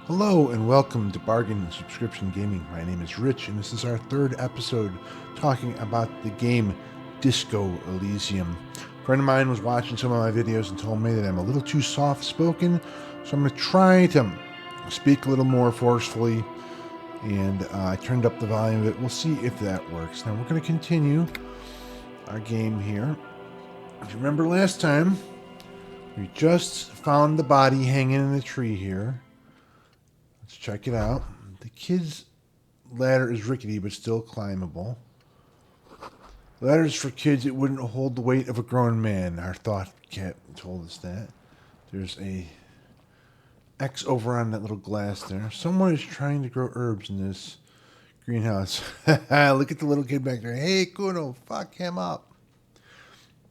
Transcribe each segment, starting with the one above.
Hello and welcome to Bargain Subscription Gaming. My name is Rich, and this is our third episode talking about the game Disco Elysium. A friend of mine was watching some of my videos and told me that I'm a little too soft spoken, so I'm going to try to speak a little more forcefully. And I turned up the volume of it. We'll see if that works. Now we're going to continue our game here. If you remember last time, we just found the body hanging in a tree here. Let's check it out. The kid's ladder is rickety but still climbable. Ladders for kids, it wouldn't hold the weight of a grown man. Our thought cat told us that. There's a X over on that little glass there. Someone is trying to grow herbs in this greenhouse. Look at the little kid back there. Hey, Kuno, fuck him up.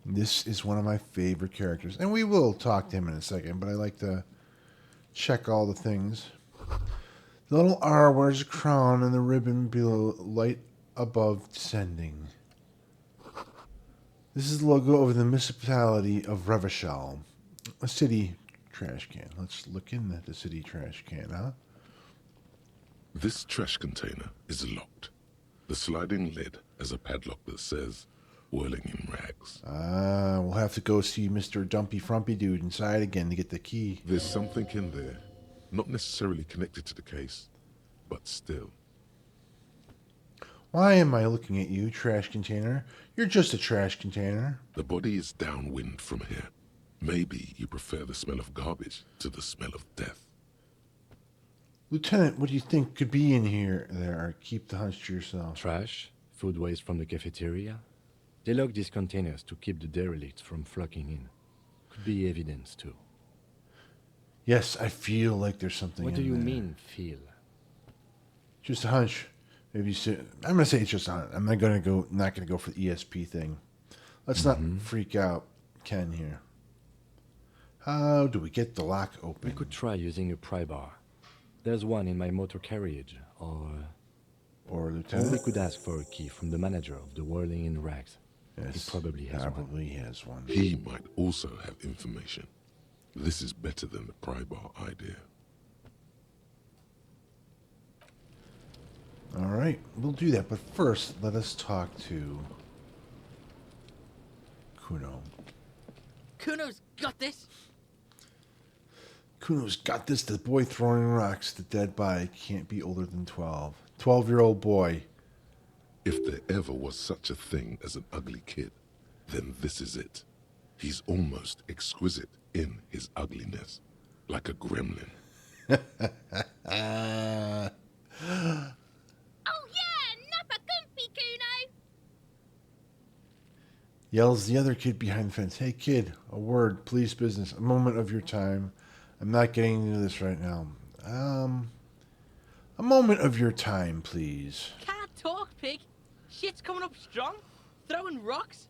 This is one of my favorite characters. And we will talk to him in a second, but I like to check all the things. The little R wears a crown and the ribbon below, light above descending. This is the logo of the municipality of Revachol, a city trash can. Let's look in at the city trash can, huh? This trash container is locked. The sliding lid has a padlock that says, whirling in rags. We'll have to go see Mr. Dumpy Frumpy Dude inside again to get the key. There's something in there, not necessarily connected to the case, but still. Why am I looking at you, trash container? You're just a trash container. The body is downwind from here. Maybe you prefer the smell of garbage to the smell of death. Lieutenant, what do you think could be in here there? Or keep the hunch to yourself. Trash, food waste from the cafeteria. They lock these containers to keep the derelicts from flocking in. Could be evidence too. Yes, I feel like there's something What in do you there. mean, feel? Just a hunch. Maybe I'm gonna say it's just a hunch. I'm not gonna go for the ESP thing. Let's not freak out Ken here. How do we get the lock open? We could try using a pry bar. There's one in my motor carriage, or we Lieutenant. could ask for a key from the manager of the Whirling in Rags. Yes, He probably has one. He might also have information. This is better than the pry bar idea. All right, we'll do that. But first, let us talk to Kuno. Kuno's got this. Kuno's got this. The boy throwing rocks. The dead body can't be older than 12. 12-year-old boy. If there ever was such a thing as an ugly kid, then this is it. He's almost exquisite in his ugliness, like a gremlin. Oh yeah, nappa gumpy, Kuno. Yells the other kid behind the fence. Hey, kid, a word, please, business. A moment of your time. I'm not getting into this right now. A moment of your time, please. Can't talk, pig. Shit's coming up strong. Throwing rocks.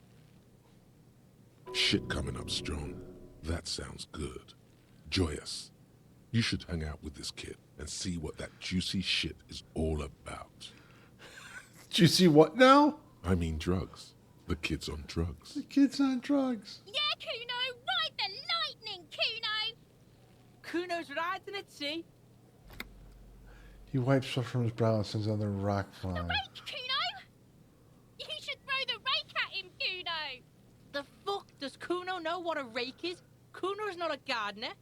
Shit coming up strong. That sounds good. Joyous. You should hang out with this kid and see what that juicy shit is all about. Did you see what now? I mean drugs. The kid's on drugs. The kid's on drugs. Yeah, Kuno, ride the lightning, Kuno. Kuno's riding at sea. He wipes sweat from his brow and sends on the rock The flying. rake, Kuno. You should throw the rake at him, Kuno. The fuck does Kuno know what a rake is? Kuno's not a gardener.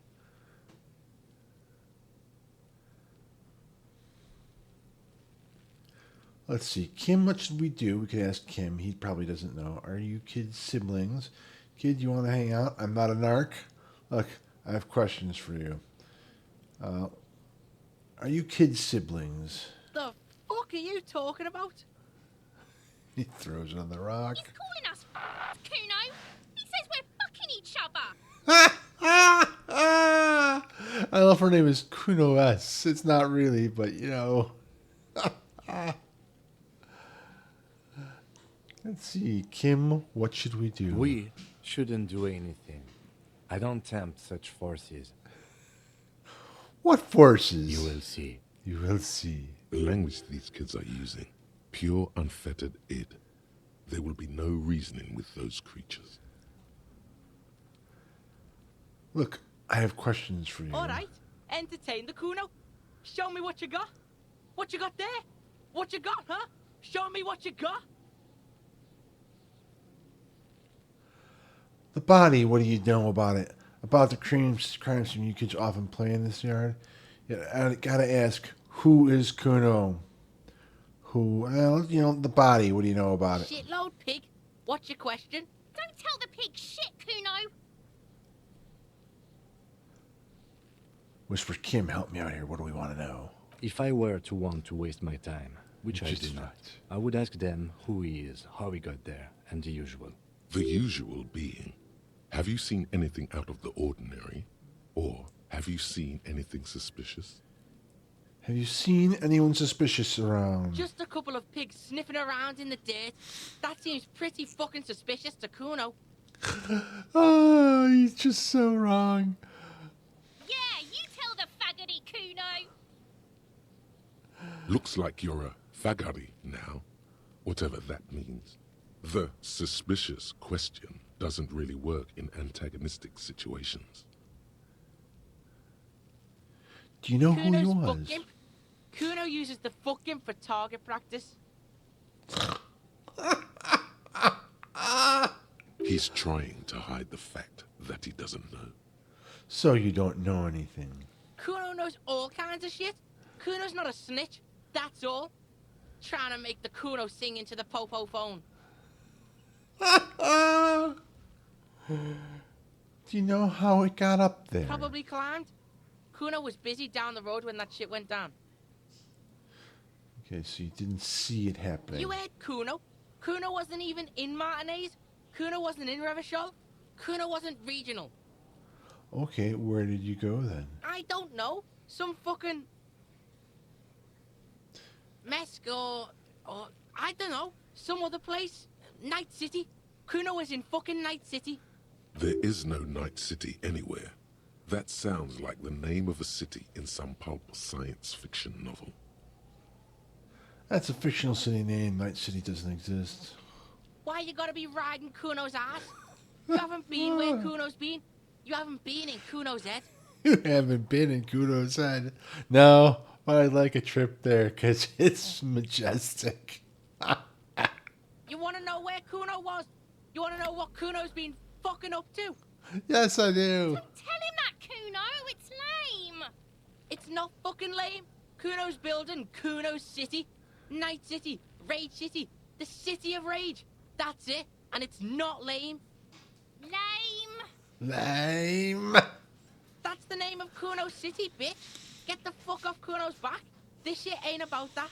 Let's see. Kim, what should we do? We could ask Kim. He probably doesn't know. Are you kids siblings? Kid, you want to hang out? I'm not a narc. Look, I have questions for you. Are you kids siblings? The fuck are you talking about? He throws it on the rock. He's calling us Kuno. He says we're fucking each other. I love her name is Kuno S. It's not really, but you know. Let's see. Kim, what should we do? We shouldn't do anything. I don't tempt such forces. What forces? You will see. You will see. The language these kids are using, pure unfettered id. There will be no reasoning with those creatures. Look, I have questions for you. All right, entertain the Kuno. Show me what you got. What you got there? What you got, huh? Show me what you got. The body, what do you know about it? About the crime scene you kids often play in this yard? Yeah, I gotta ask, who is Kuno? Who, well, you know, the body, what do you know about it? Shitload pig. What's your question? Don't tell the pig shit, Kuno. Whisper, Kim, help me out here. What do we want to know? If I were to want to waste my time, which I Just do not, right. I would ask them who he is, how he got there, and the usual. The usual being, have you seen anything out of the ordinary? Or have you seen anything suspicious? Have you seen anyone suspicious around? Just a couple of pigs sniffing around in the dirt. That seems pretty fucking suspicious to Kuno. Oh, he's just so wrong. Yeah, you tell the faggoty, Kuno. Looks like you're a fagari now, whatever that means. The suspicious question doesn't really work in antagonistic situations. Do you know who he Kuno's was? fuck imp. Kuno uses the fuck imp for target practice. He's trying to hide the fact that he doesn't know. So you don't know anything. Kuno knows all kinds of shit. Kuno's not a snitch, that's all. Trying to make the Kuno sing into the popo phone. Do you know how it got up there? Probably climbed. Kuno was busy down the road when that shit went down. Okay, so you didn't see it happening. You heard Kuno. Kuno wasn't even in Martinez. Kuno wasn't in Revachol. Kuno wasn't regional. Okay, where did you go then? I don't know. Some fucking... Mesk or I don't know. Some other place. Night City. Kuno was in fucking Night City. There is no Night City anywhere. That sounds like the name of a city in some pulp science fiction novel. That's a fictional city name. Night City doesn't exist. Why you gotta be riding Kuno's ass? You haven't been where Kuno's been. You haven't been in Kuno's head. You haven't been in Kuno's head. No, but I'd like a trip there because it's majestic. You wanna know where Kuno was? You wanna know what Kuno's been fucking up to? Yes, I do. Tell him that, Kuno. It's lame. It's not fucking lame. Kuno's building Kuno's City. Night City. Rage City. The City of Rage. That's it. And it's not lame. Lame. Lame. That's the name of Kuno's City, bitch. Get the fuck off Kuno's back. This shit ain't about that.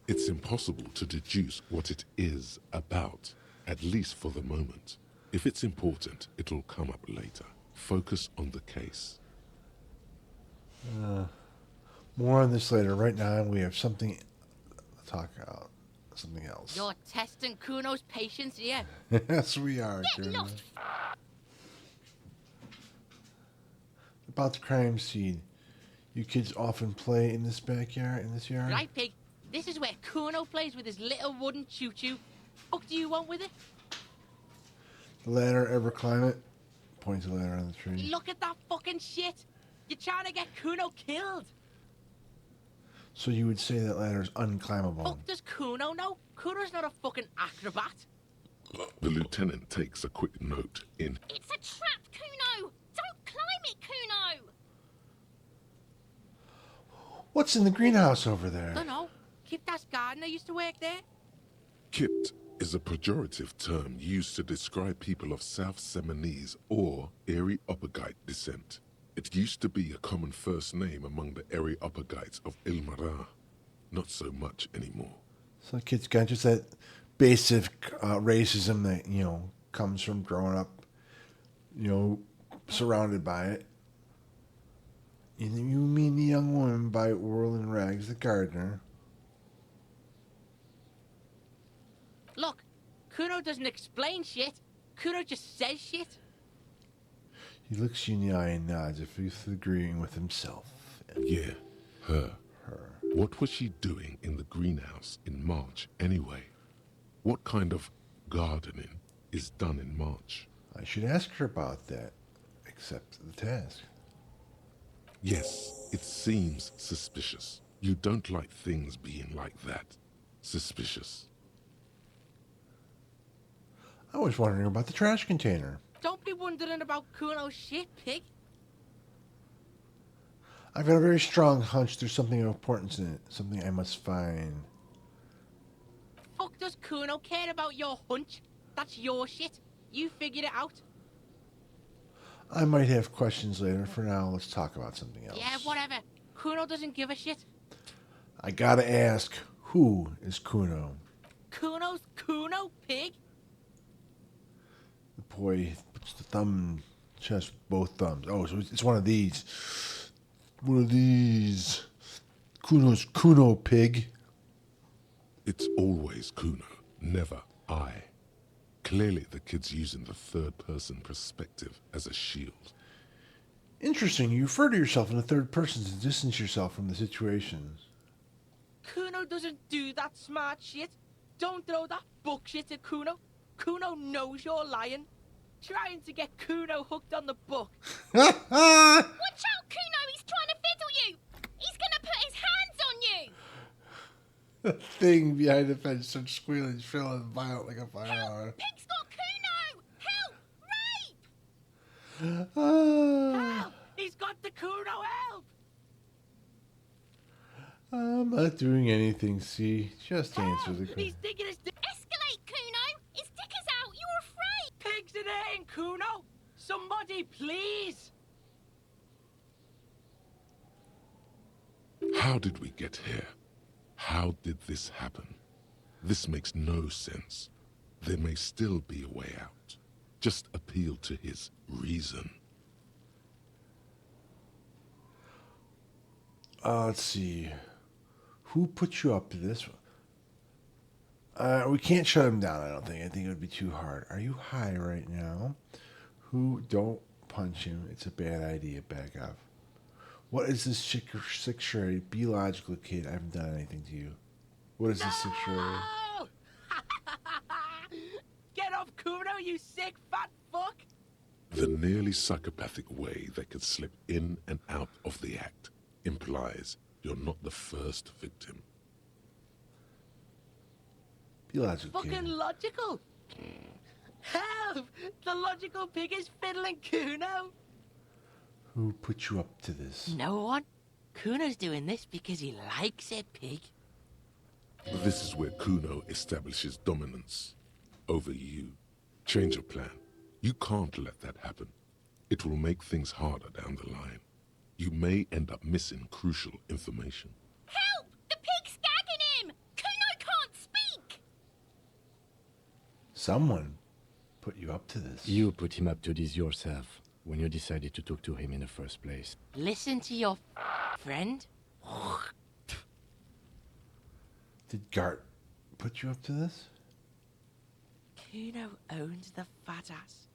It's impossible to deduce what it is about, at least for the moment. If it's important, it'll come up later. Focus on the case. More on this later. Right now, we have something to talk about. Something else. You're testing Kuno's patience here. Yes, we are. Get Kuno. lost. About the crime scene. You kids often play in this backyard, in this yard? Right, pig? This is where Kuno plays with his little wooden choo-choo. Fuck do you want with it? The ladder, ever climb it? Points the ladder on the tree. Look at that fucking shit. You're trying to get Kuno killed. So you would say that ladder is unclimbable. Fuck does Kuno know? Kuno's not a fucking acrobat. The lieutenant takes a quick note in. It's a trap, Kuno. Don't climb it, Kuno. What's in the greenhouse over there? Don't know. Kiptas gardener used to work there. Kipt is a pejorative term used to describe people of South Seminese or Areopagite descent. It used to be a common first name among the Areopagites of Ilmara. Not so much anymore. So the kids got just that basic racism that, you know, comes from growing up, you know, surrounded by it. You mean the young woman by Whirling Rags, the gardener. Look, Kuno doesn't explain shit. Kuno just says shit. He looks you in the eye and nods if he's agreeing with himself. Yeah, her. Her. What was she doing in the greenhouse in March anyway? What kind of gardening is done in March? I should ask her about that. Accept the task. Yes, it seems suspicious. You don't like things being like that. Suspicious. I was wondering about the trash container. Don't be wondering about Kuno's shit, pig. I've got a very strong hunch there's something of importance in it. Something I must find. Fuck does Kuno care about your hunch? That's your shit. You figured it out. I might have questions later. For now, let's talk about something else. Yeah, whatever. Kuno doesn't give a shit. I gotta ask, who is Kuno? Kuno's Kuno, pig? The boy puts the thumb in chest with both thumbs. Oh, so it's one of these. One of these. Kuno's Kuno, pig. It's always Kuno, never I. Clearly the kid's using the third-person perspective as a shield. Interesting. You refer to yourself in the third person to distance yourself from the situation. Kuno doesn't do that smart shit. Don't throw that bullshit at Kuno. Kuno knows you're lying. Trying to get Kuno hooked on the book. Watch out, Kuno! He's trying to fiddle you! He's gonna put his hands on you! The thing behind the fence starts squealing, shrill, and violent like a fire Help! alarm. Pig's got Kuno! Help! Rape! Help! He's got the Kuno, help! I'm not doing anything, see? Just answer the He's question. digging his dick. Escalate, Kuno! His dick is out! You're afraid! Pigs in here, Kuno! Somebody, please! How did we get here? How did this happen? This makes no sense. There may still be a way out. Just appeal to his reason. Let's see. Who put you up to this? We can't shut him down, I don't think. I think it would be too hard. Are you high right now? Who? Don't punch him. It's a bad idea. Back up. What is this 6-year-old? Be logical, kid. I haven't done anything to you. What is this 6-year-old? No! Get off Kuno, you sick fat fuck! The nearly psychopathic way they could slip in and out of the act implies you're not the first victim. Be logical, Fucking kid. logical! Help! The logical pig is fiddling Kuno! Who put you up to this? No one. Kuno's doing this because he likes it, pig. This is where Kuno establishes dominance over you. Change your plan. You can't let that happen. It will make things harder down the line. You may end up missing crucial information. Help! The pig's gagging him! Kuno can't speak! Someone put you up to this. You put him up to this yourself when you decided to talk to him in the first place. Listen to your friend. Did Gart put you up to this? Kuno owns the fat ass.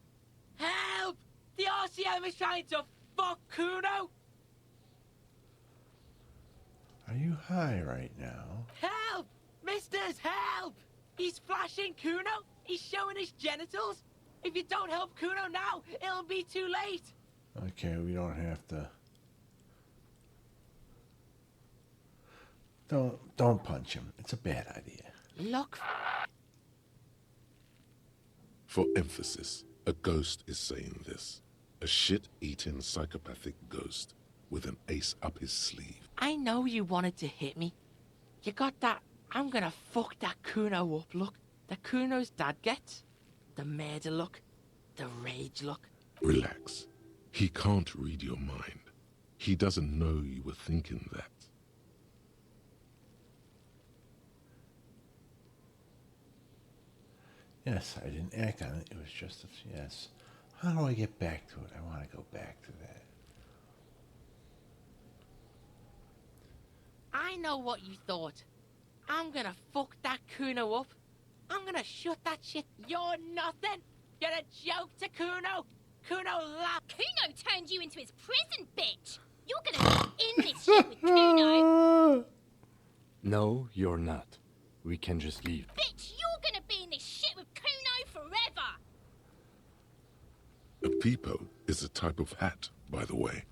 Help! The RCM is trying to fuck Kuno! Are you high right now? Help! Misters, help! He's flashing Kuno! He's showing his genitals! If you don't help Kuno now, it'll be too late! Okay, we don't have to. Don't punch him. It's a bad idea. Look. For emphasis, a ghost is saying this. A shit-eating psychopathic ghost with an ace up his sleeve. I know you wanted to hit me. You got that I'm gonna fuck that Kuno up look that Kuno's dad gets. The murder look. The rage look. Relax. He can't read your mind. He doesn't know you were thinking that. Yes, I didn't act on it. It was just a yes. How do I get back to it? I want to go back to that. I know what you thought. I'm gonna fuck that Kuno up. I'm gonna shut that shit. You're nothing. You're a joke to Kuno. Kuno laughed. Kuno turned you into his prison, bitch! You're gonna be in this shit with Kuno! No, you're not. We can just leave. Bitch, you're gonna be in this shit with Kuno forever! A peepo is a type of hat, by the way.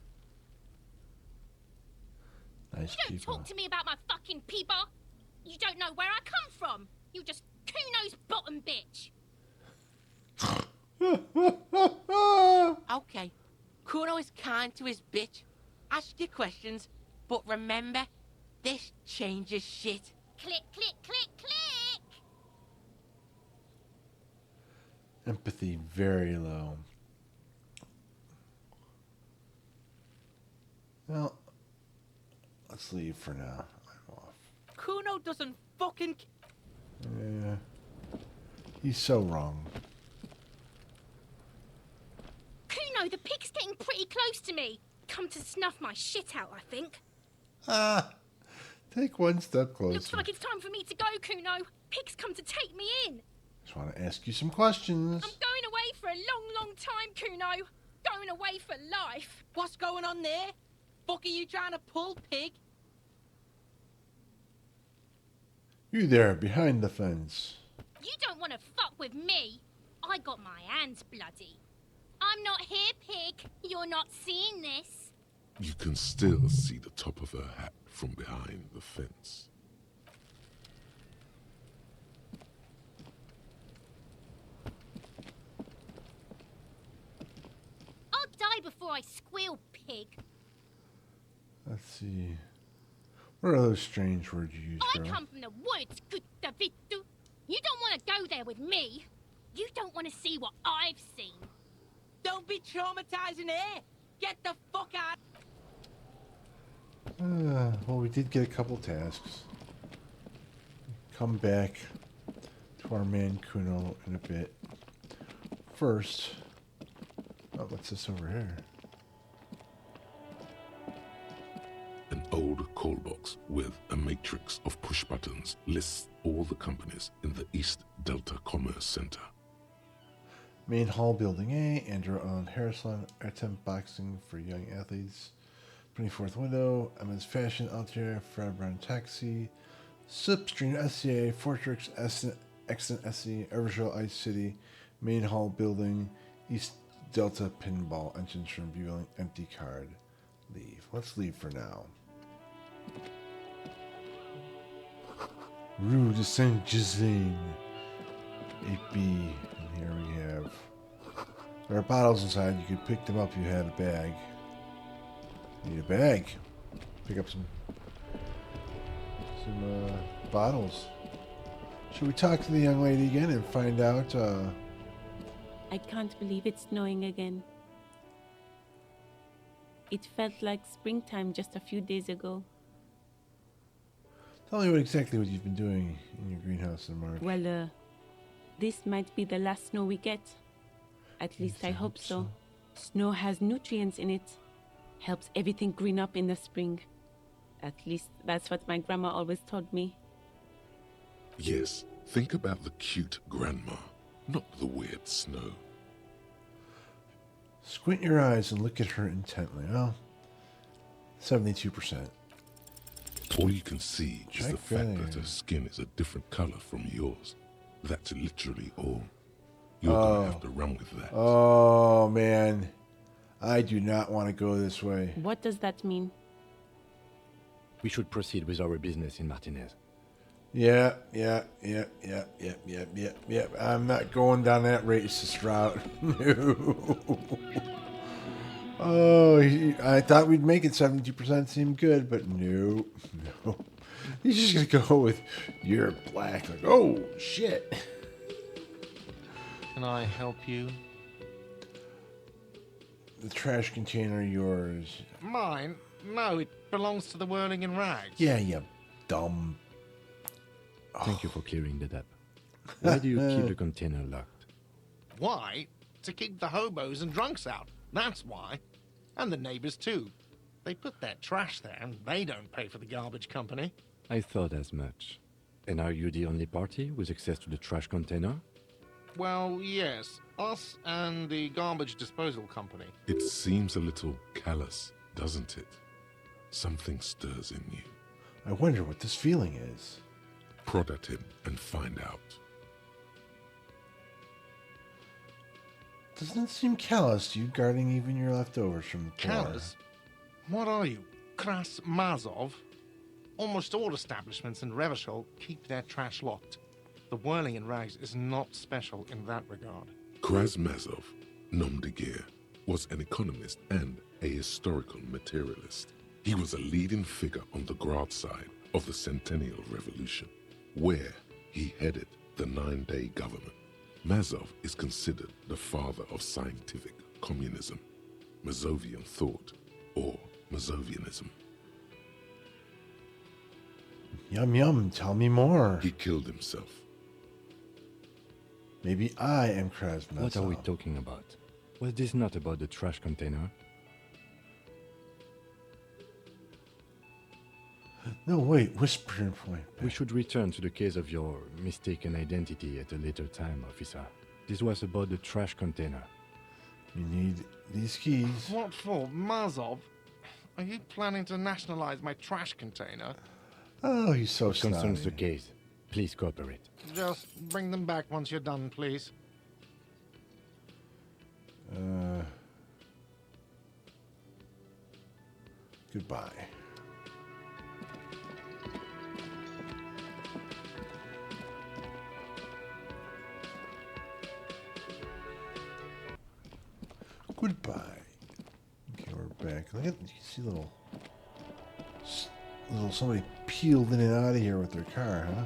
Nice You don't people. talk to me about my fucking people. You don't know where I come from. You just Kuno's bottom bitch. Okay, Kuno is kind to his bitch. Ask your questions, but remember, this changes shit. Click, click, click, click. Empathy very low. Well, let's leave for now. I'm off. Kuno doesn't fucking... Yeah. He's so wrong. Kuno, the pig's getting pretty close to me. Come to snuff my shit out, I think. Ah! Take one step closer. Looks like it's time for me to go, Kuno. Pig's come to take me in. Just want to ask you some questions. I'm going away for a long, long time, Kuno. Going away for life. What's going on there? Fuck are you trying to pull, pig? You there, behind the fence. You don't want to fuck with me. I got my hands bloody. I'm not here, pig. You're not seeing this. You can still see the top of her hat from behind the fence. I'll die before I squeal, pig. Let's see. What are those strange words you use, I girl? come from the woods, good Davidu. You don't want to go there with me. You don't want to see what I've seen. Don't be traumatizing her. Get the fuck out. Well, we did get a couple tasks. Come back to our man Kuno in a bit. First, oh, what's this over here? An old call box with a matrix of push buttons lists all the companies in the East Delta Commerce Center. Main Hall Building A, Andrew Allen Hair Salon, Airtemp Boxing for young athletes. 24th Window, Emmons Fashion, Altair, Fred Brown Taxi, Slipstream SCA, Fortrix, Extant SC, Evershow Ice City, Main Hall Building, East Delta Pinball, entrance from viewing, empty card. Leave. Let's leave for now. Rue de Saint Ghislaine, 8B, and here we have. There are bottles inside. You could pick them up if you had a bag. Need a bag. Pick up some bottles. Should we talk to the young lady again and find out? I can't believe it's snowing again. It felt like springtime just a few days ago. Tell me exactly what you've been doing in your greenhouse in March. Well, this might be the last snow we get. At least I hope so. Snow has nutrients in it. Helps everything green up in the spring. At least that's what my grandma always told me. Yes, think about the cute grandma, not the weird snow. Squint your eyes and look at her intently. Well, 72%. All you can see is Check the fact failure. that her skin is a different color from yours. That's literally all. You're gonna have to run with that. Oh, man. I do not want to go this way. What does that mean? We should proceed with our business in Martinez. Yeah. I'm not going down that racist route. No. Oh, I thought we'd make it 72% seem good, but no. He's just going to go with, you're black. Like, oh, shit. Can I help you? The trash container yours. Mine? No, it belongs to the Whirling in Rags. Yeah, you dumb. Thank you for clearing that up. Why do you keep the container locked? Why? To keep the hobos and drunks out. That's why. And the neighbors too. They put their trash there and they don't pay for the garbage company. I thought as much. And are you the only party with access to the trash container? Well, yes. Us and the garbage disposal company. It seems a little callous, doesn't it? Something stirs in you. I wonder what this feeling is. Prod at him and find out. Doesn't it seem callous to you, guarding even your leftovers from the poor? Callous? What are you? Kras Mazov? Almost all establishments in Revachol keep their trash locked. The whirling in rags is not special in that regard. Krasmazov, nom de guerre, was an economist and a historical materialist. He was a leading figure on the Graz side of the Centennial Revolution, where he headed the 9-day government. Mazov is considered the father of scientific communism, Mazovian thought, or Mazovianism. Yum yum, tell me more. He killed himself. Maybe I am Krasnazov. What are we talking about? Was this not about the trash container? No, wait, whisper your point. We should return to the case of your mistaken identity at a later time, officer. This was about the trash container. You need these keys. What for? Mazov? Are you planning to nationalize my trash container? Oh, he's so What concerns the snotty. case? Please cooperate. Just bring them back once you're done, please. Goodbye. Goodbye. Okay, we're back. Look at, you see little somebody peeled in and out of here with their car, huh?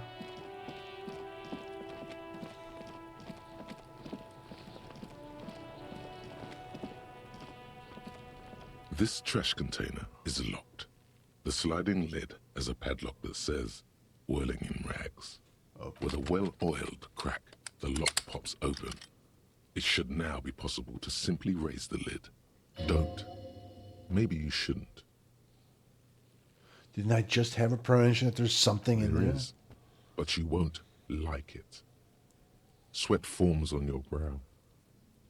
This trash container is locked. The sliding lid has a padlock that says, whirling in rags. With a well-oiled crack, the lock pops open. It should now be possible to simply raise the lid. Don't. Maybe you shouldn't. Didn't I just have a premonition that there's something in There there? is, but you won't like it. Sweat forms on your brow.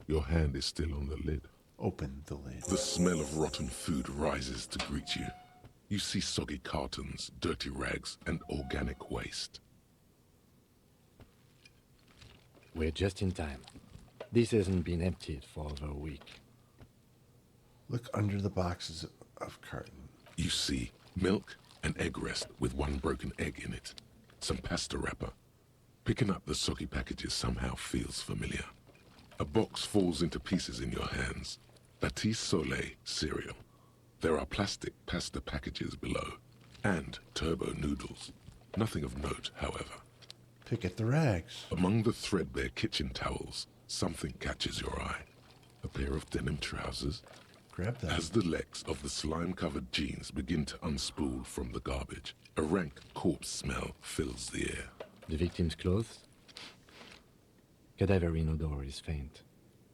Your hand is still on the lid. Open the lid. The smell of rotten food rises to greet you. You see soggy cartons, dirty rags, and organic waste. We're just in time. This hasn't been emptied for over a week. Look under the boxes of carton. You see milk and egg rest with one broken egg in it. Some pasta wrapper. Picking up the soggy packages somehow feels familiar. A box falls into pieces in your hands. Batiste Soleil cereal. There are plastic pasta packages below. And turbo noodles. Nothing of note, however. Pick at the rags. Among the threadbare kitchen towels, something catches your eye. A pair of denim trousers. Grab them. As the legs of the slime-covered jeans begin to unspool from the garbage, a rank corpse smell fills the air. The victim's clothes? Cadaverine odor is faint.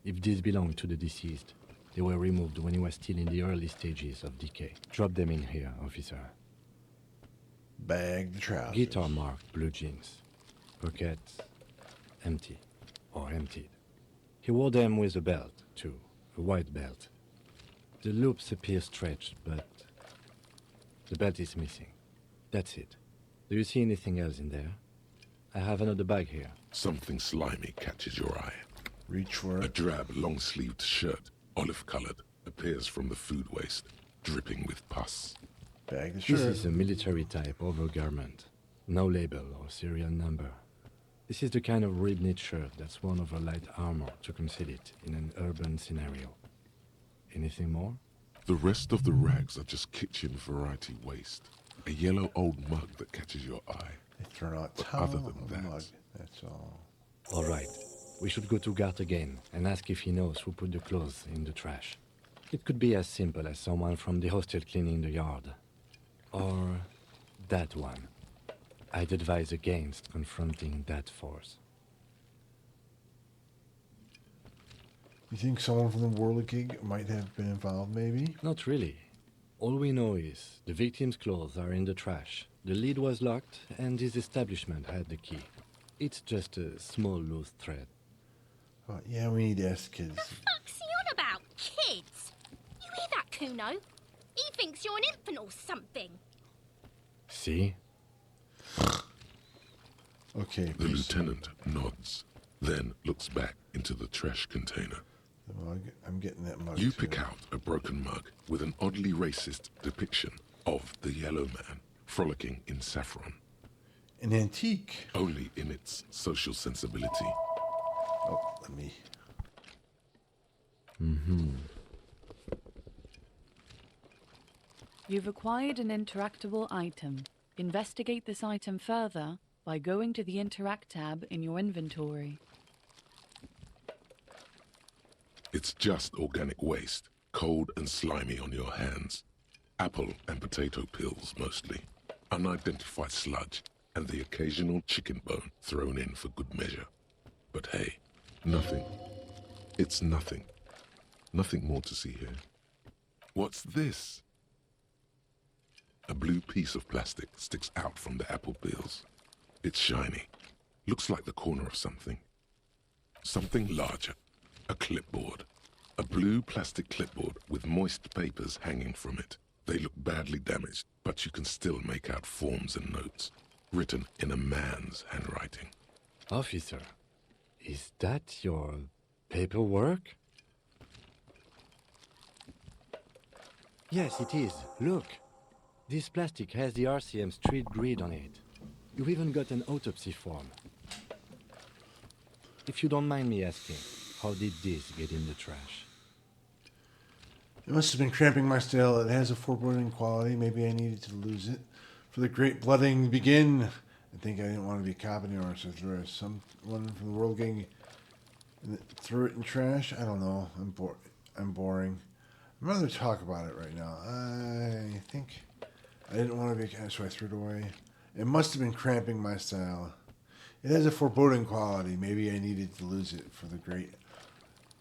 If these belong to the deceased, they were removed when he was still in the early stages of decay. Drop them in here, officer. Bag the trousers. Guitar marked blue jeans. Pockets empty or emptied. He wore them with a belt, too. A white belt. The loops appear stretched, but the belt is missing. That's it. Do you see anything else in there? I have another bag here. Something slimy catches your eye. Reach for A it. drab, long-sleeved shirt, olive-colored, appears from the food waste, dripping with pus. Bag the This shirt. is a military-type overgarment. No label or serial number. This is the kind of rib-knit shirt that's worn over light armor to conceal it in an urban scenario. Anything more? The rest of the rags are just kitchen variety waste. A yellow old mug that catches your eye. They throw out But towel other than and that- mug. That's all. All right. We should go to Gart again and ask if he knows who put the clothes in the trash. It could be as simple as someone from the hostel cleaning the yard. Or that one. I'd advise against confronting that force. You think someone from the Whirligig might have been involved, maybe? Not really. All we know is the victim's clothes are in the trash. The lid was locked, and his establishment had the key. It's just a small loose thread. Oh, yeah, we need to ask kids. Fuck's he on about? Kids? You hear that, Kuno? He thinks you're an infant or something. See? Okay, The lieutenant nods, then looks back into the trash container. the mug. I'm getting that mug. You too. pick out a broken mug with an oddly racist depiction of the yellow man frolicking in saffron, An antique. only in its social sensibility. Oh, let me. You've acquired an interactable item. Investigate this item further by going to the Interact tab in your inventory. It's just organic waste, cold and slimy on your hands. Apple and potato peels, mostly. Unidentified sludge, and the occasional chicken bone thrown in for good measure. But hey, nothing. It's nothing. Nothing more to see here. What's this? A blue piece of plastic sticks out from the apple peels. It's shiny. Looks like the corner of something. Something larger. A clipboard. A blue plastic clipboard with moist papers hanging from it. They look badly damaged, but you can still make out forms and notes, written in a man's handwriting. Officer, is that your paperwork? Yes, it is. Look. This plastic has the RCM street grid on it. You've even got an autopsy form. If you don't mind me asking, how did this get in the trash? It must have been cramping my style. It has a foreboding quality. Maybe I needed to lose it. For the great blooding to begin. I think I didn't want to be a cop anymore, so there was someone from the world gang and threw it in trash. I don't know. I'm boring. I'd rather talk about it right now. I think I didn't want to be, so I threw it away. It must have been cramping my style. It has a foreboding quality. Maybe I needed to lose it for the great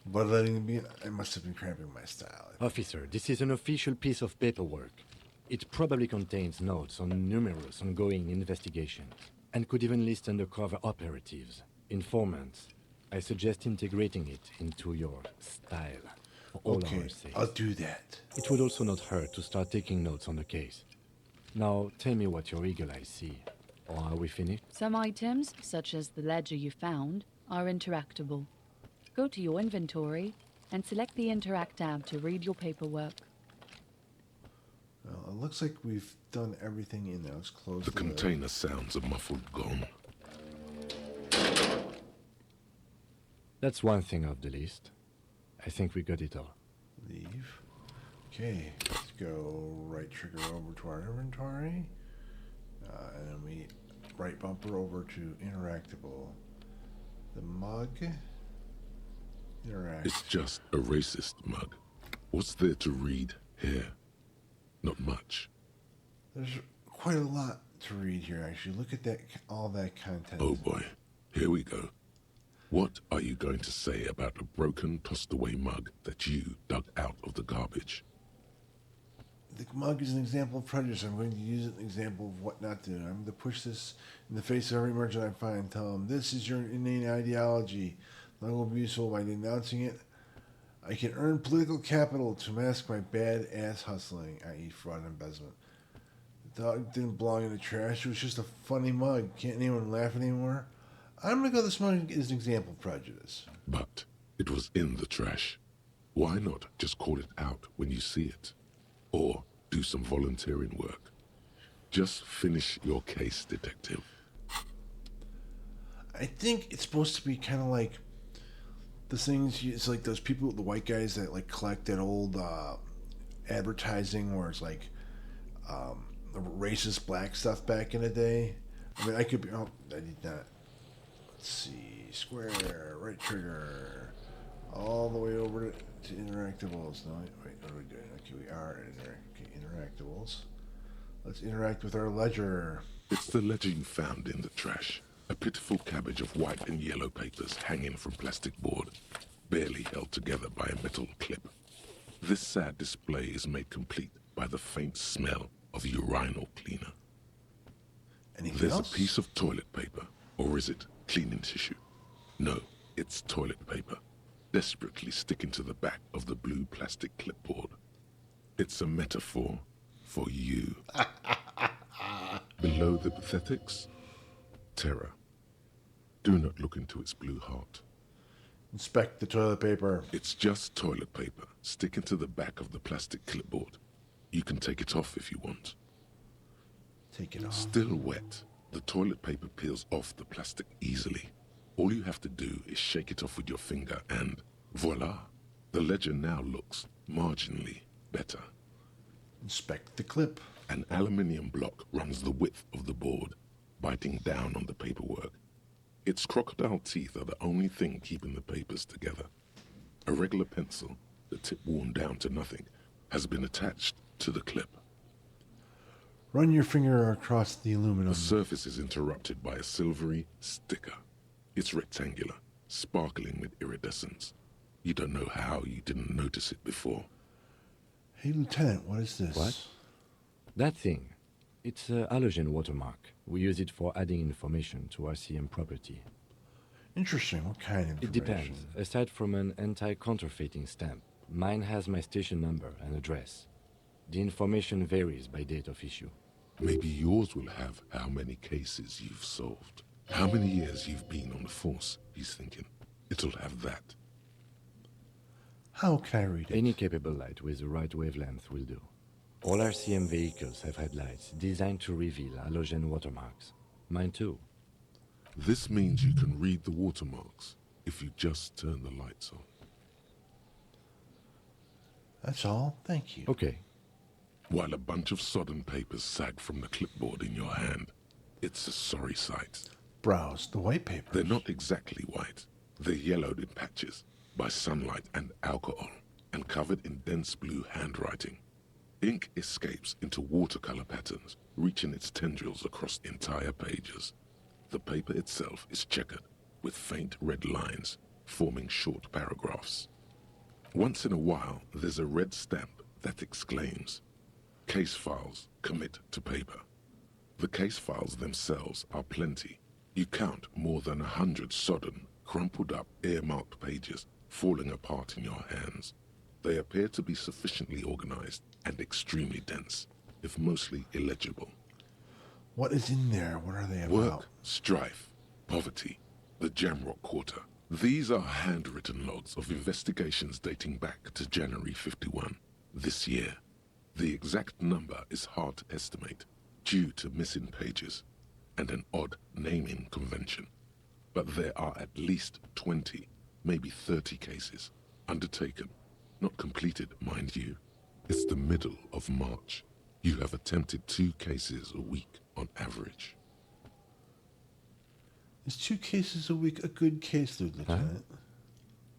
bloodletting to be. It must have been cramping my style. Officer, this is an official piece of paperwork. It probably contains notes on numerous ongoing investigations and could even list undercover operatives, informants. I suggest integrating it into your style for all Okay, our sakes. I'll do that. It would also not hurt to start taking notes on the case. Now, tell me what your eagle eyes see. Or are we finished? Some items, such as the ledger you found, are interactable. Go to your inventory and select the Interact tab to read your paperwork. Well, it looks like we've done everything in there. Let's close The the lid. container sounds a muffled gong. That's one thing off the list. I think we got it all. Leave. Okay, let's go right trigger over to our inventory. And then we right bumper over to interactable. The mug. Interact. It's just a racist mug. What's there to read here? Not much. There's quite a lot to read here, actually. Look at that, all that content. Oh boy, here we go. What are you going to say about a broken, tossed-away mug that you dug out of the garbage? The mug is an example of prejudice. I'm going to use it as an example of what not to do. I'm going to push this in the face of every merchant I find. Tell them, this is your inane ideology. I will be useful by denouncing it. I can earn political capital to mask my bad ass hustling, i.e. fraud and embezzlement. The dog didn't belong in the trash. It was just a funny mug. Can't anyone laugh anymore? I'm going to go this mug is an example of prejudice. But it was in the trash. Why not just call it out when you see it? Or do some volunteering work. Just finish your case, detective. I think it's supposed to be kind of like the things, it's like those people, the white guys that like collect that old advertising where it's like the racist black stuff back in the day. I mean, I could be, oh, I did not. Let's see, square, right trigger, all the way over to interactables. No, wait, what are we doing? Okay, we are at interactables. Let's interact with our ledger. It's the ledger you found in the trash. A pitiful cabbage of white and yellow papers hanging from plastic board, barely held together by a metal clip. This sad display is made complete by the faint smell of urinal cleaner. Anything There's else? a piece of toilet paper, or is it cleaning tissue? No, it's toilet paper, desperately sticking to the back of the blue plastic clipboard. It's a metaphor for you. Below the pathetics, terror. Do not look into its blue heart. Inspect the toilet paper. It's just toilet paper sticking to the back of the plastic clipboard. You can take it off if you want. Take it off. Still wet, the toilet paper peels off the plastic easily. All you have to do is shake it off with your finger and voila! The ledger now looks marginally better. Inspect the clip. An aluminium block runs the width of the board, biting down on the paperwork. Its crocodile teeth are the only thing keeping the papers together. A regular pencil, the tip worn down to nothing, has been attached to the clip. Run your finger across the aluminum. The surface is interrupted by a silvery sticker. It's rectangular, sparkling with iridescence. You don't know how you didn't notice it before. Hey, Lieutenant, what is this? What? That thing. It's a halogen watermark. We use it for adding information to RCM property. Interesting. What kind of information? It depends. Aside from an anti-counterfeiting stamp, mine has my station number and address. The information varies by date of issue. Maybe yours will have how many cases you've solved. How many years you've been on the force, he's thinking. It'll have that. How can I read it? Any capable light with the right wavelength will do. All RCM vehicles have headlights designed to reveal halogen watermarks. Mine too. This means you can read the watermarks if you just turn the lights on. That's all. Thank you. Okay. While a bunch of sodden papers sag from the clipboard in your hand, it's a sorry sight. Browse the white paper. They're not exactly white. They're yellowed in patches by sunlight and alcohol, and covered in dense blue handwriting. Ink escapes into watercolor patterns, reaching its tendrils across entire pages. The paper itself is checkered, with faint red lines, forming short paragraphs. Once in a while, there's a red stamp that exclaims, "Case files commit to paper." The case files themselves are plenty. You count more than 100 sodden, crumpled up, earmarked pages falling apart in your hands. They appear to be sufficiently organized and extremely dense, if mostly illegible. What is in there? What are they about? Work, strife, poverty, the Jamrock Quarter. These are handwritten logs of investigations dating back to January 51, this year. The exact number is hard to estimate, due to missing pages and an odd naming convention. But there are at least 20, maybe 30 cases, undertaken, not completed, mind you. It's the middle of March. You have attempted 2 cases a week on average. Is 2 cases a week a good case, Lieutenant?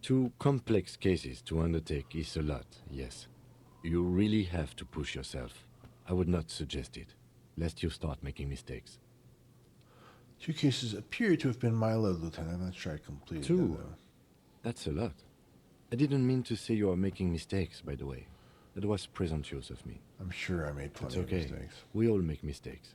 2 complex cases to undertake is a lot, yes. You really have to push yourself. I would not suggest it, lest you start making mistakes. 2 cases appear to have been my load, Lieutenant. I'm not sure I completed 2? that, though. That's a lot. I didn't mean to say you are making mistakes, by the way. That was presumptuous of me. I'm sure I made It's plenty of okay. mistakes. We all make mistakes.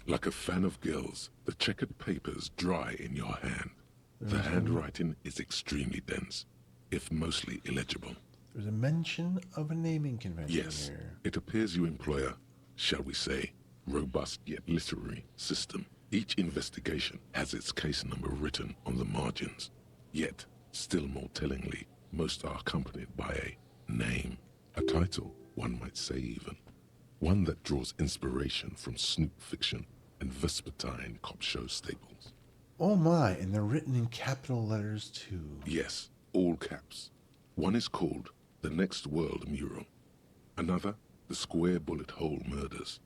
Like a fan of gills, the checkered papers dry in your hand. The handwriting is extremely dense, if mostly illegible. There's a mention of a naming convention Yes, here. it appears you employ a, shall we say, robust yet literary system. Each investigation has its case number written on the margins. Yet, still more tellingly, most are accompanied by a name, a title, one might say even. One that draws inspiration from Snoop fiction and Vespertine cop show staples. Oh my, and they're written in capital letters too. Yes, all caps. One is called The Next World Mural. Another, The Square Bullet Hole Murders.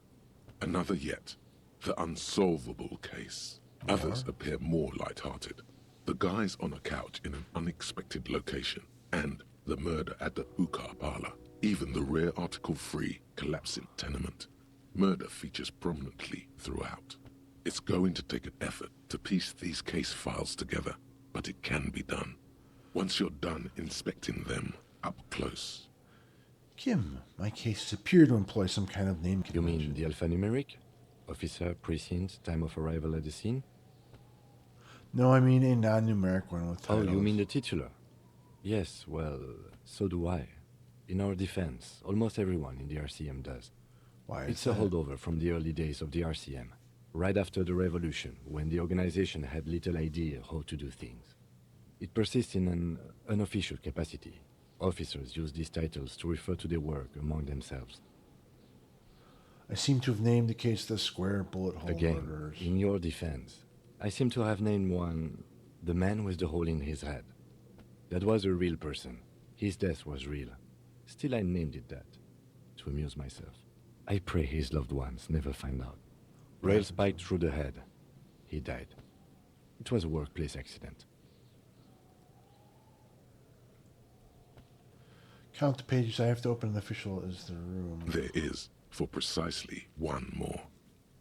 Another yet, The Unsolvable Case. Others appear more light-hearted. The guys on a couch in an unexpected location, and the murder at the hookah parlor. Even the rare article-free collapsing tenement. Murder features prominently throughout. It's going to take an effort to piece these case files together, but it can be done. Once you're done inspecting them up close. Kim, my cases appear to employ some kind of name You convention. mean the alphanumeric? Officer, precinct, time of arrival at the scene? No, I mean a non-numeric one with Oh, titles. you mean the titular? Yes, well, so do I. In our defense, almost everyone in the RCM does. Why is It's a that? holdover from the early days of the RCM, right after the revolution, when the organization had little idea how to do things. It persists in an unofficial capacity. Officers use these titles to refer to their work among themselves. I seem to have named the case the square bullet hole Again, murders. in your defense, I seem to have named one the man with the hole in his head. That was a real person. His death was real. Still, I named it that, to amuse myself. I pray his loved ones never find out. Rail spiked through the head. He died. It was a workplace accident. Count the pages I have to open. The official is the room. There is, for precisely one more.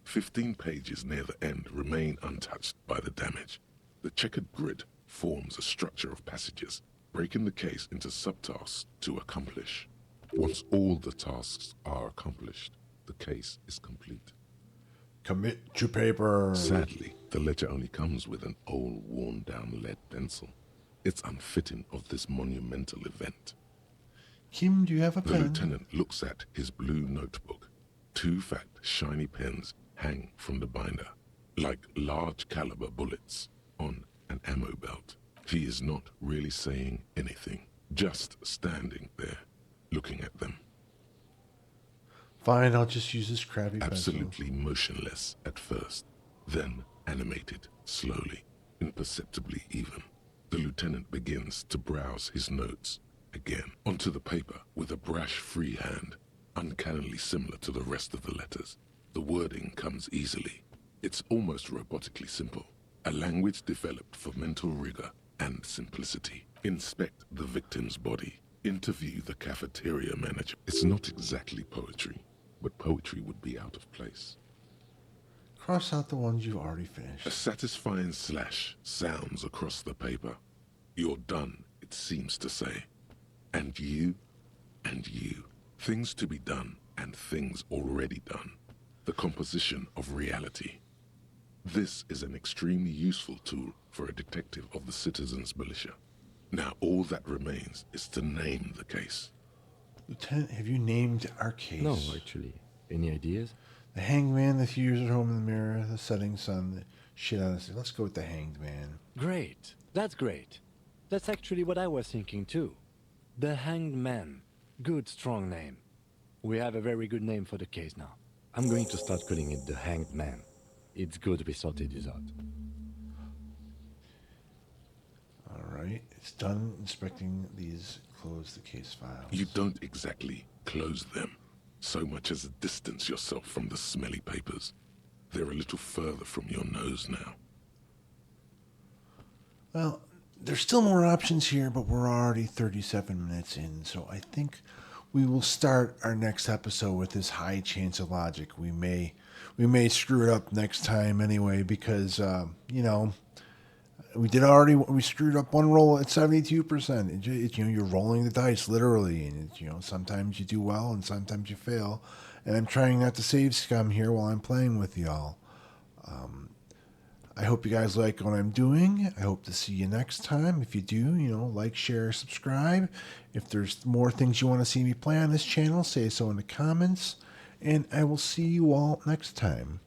15 pages near the end remain untouched by the damage. The checkered grid forms a structure of passages, breaking the case into subtasks to accomplish. Once all the tasks are accomplished, the case is complete. Commit to paper. Sadly, the ledger only comes with an old, worn-down lead pencil. It's unfitting of this monumental event. Kim, do you have a The pen? lieutenant looks at his blue notebook. 2 fat, shiny pens hang from the binder, like large caliber bullets on an ammo belt. He is not really saying anything, just standing there, looking at them. Fine, I'll just use this crappy pencil. Absolutely motionless at first, then animated slowly, imperceptibly even. The lieutenant begins to browse his notes again onto the paper with a brash free hand, uncannily similar to the rest of the letters. The wording comes easily. It's almost robotically simple, a language developed for mental rigor and simplicity. Inspect the victim's body. Interview the cafeteria manager. It's not exactly poetry, but poetry would be out of place. Cross out the ones you've already A finished. satisfying slash sounds across the paper. You're done, it seems to say. And you, and you. Things to be done, and things already done. The composition of reality. This is an extremely useful tool for a detective of the citizens' militia. Now all that remains is to name the case. Lieutenant, have you named our case? No, actually. Any ideas? The hanged man, the fuse at home in the mirror, the setting sun, the shit out of this. Let's go with the hanged man. Great. That's great. That's actually what I was thinking too. The Hanged Man. Good, strong name. We have a very good name for the case now. I'm going to start calling it the Hanged Man. It's good we sorted this out. All right, it's done inspecting these. Close the case files. You don't exactly close them, so much as distance yourself from the smelly papers. They're a little further from your nose now. Well, there's still more options here, but we're already 37 minutes in, so I think we will start our next episode with this high chance of logic. We may screw it up next time anyway, because we screwed up one roll at 72%. You're rolling the dice literally, and sometimes you do well and sometimes you fail. And I'm trying not to save scum here while I'm playing with y'all. I hope you guys like what I'm doing. I hope to see you next time. If you do, like, share, subscribe. If there's more things you want to see me play on this channel, say so in the comments. And I will see you all next time.